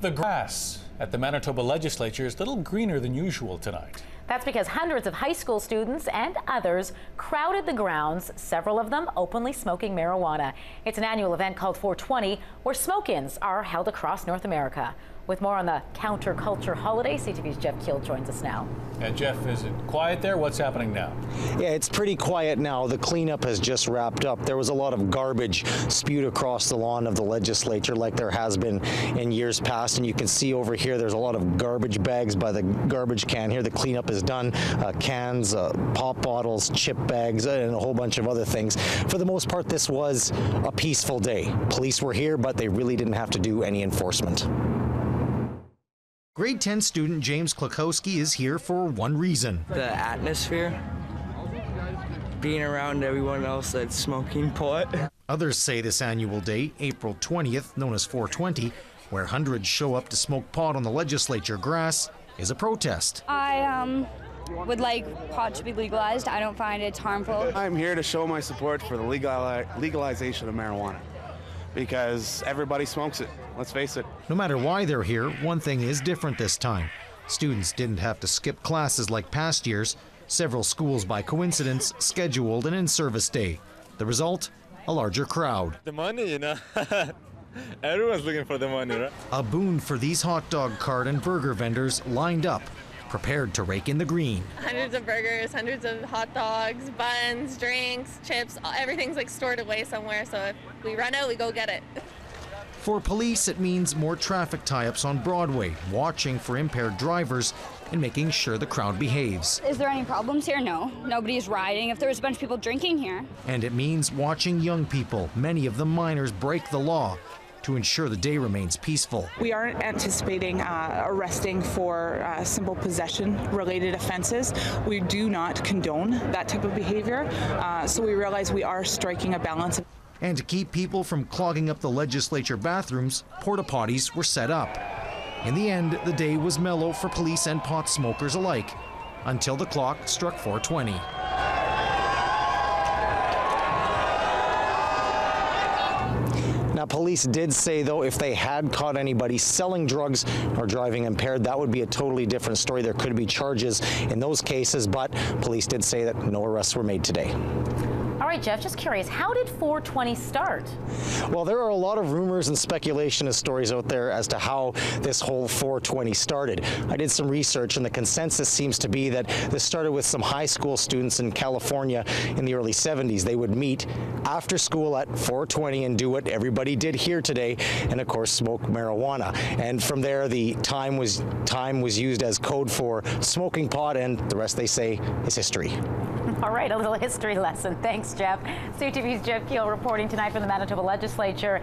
The grass at the Manitoba legislature is a little greener than usual tonight. That's because hundreds of high school students and others crowded the grounds, several of them openly smoking marijuana. It's an annual event called 420, where smoke-ins are held across North America. With more on the counterculture holiday, CTV's Jeff Keel joins us now. And Jeff, is it quiet there? What's happening now? Yeah, it's pretty quiet now. The cleanup has just wrapped up. There was a lot of garbage spewed across the lawn of the legislature like there has been in years past. And you can see over here, there's a lot of garbage bags by the garbage can here. The cleanup is done. Cans, pop bottles, chip bags, and a whole bunch of other things. For the most part, this was a peaceful day. Police were here, but they really didn't have to do any enforcement. Grade 10 student James Klakowski is here for one reason. The atmosphere, being around everyone else that's smoking pot. Others say this annual day, April 20th, known as 420, where hundreds show up to smoke pot on the legislature grass, is a protest. I would like pot to be legalized. I don't find it's harmful. I'm here to show my support for the legalization of marijuana, because everybody smokes it, let's face it. No matter why they're here, one thing is different this time. Students didn't have to skip classes like past years. Several schools, by coincidence, scheduled an in-service day. The result? A larger crowd. The money, you know. Everyone's looking for the money, right? A boon for these hot dog cart and burger vendors lined up, prepared to rake in the green. Hundreds of burgers, hundreds of hot dogs, buns, drinks, chips, everything's like stored away somewhere, so if we run out, we go get it. For police, it means more traffic tie-ups on Broadway, watching for impaired drivers and making sure the crowd behaves. Is there any problems here? No. Nobody's rioting. If there was a bunch of people drinking here. And it means watching young people, many of them minors, break the law to ensure the day remains peaceful. We aren't anticipating arresting for simple possession-related offenses. We do not condone that type of behavior, so we realize we are striking a balance. And to keep people from clogging up the legislature bathrooms, porta potties were set up. In the end, the day was mellow for police and pot smokers alike, until the clock struck 420. Now, police did say, though, if they had caught anybody selling drugs or driving impaired, that would be a totally different story. There could be charges in those cases, but police did say that no arrests were made today. All right, Jeff, just curious, how did 420 start? Well, there are a lot of rumors and speculation and stories out there as to how this whole 420 started. I did some research, and the consensus seems to be that this started with some high school students in California in the early 70s. They would meet after school at 420 and do what everybody did here today, and of course smoke marijuana. And from there, the time was used as code for smoking pot, and the rest, they say, is history. All right, a little history lesson. Thanks, Jeff. CTV's Jeff Keel reporting tonight from the Manitoba legislature.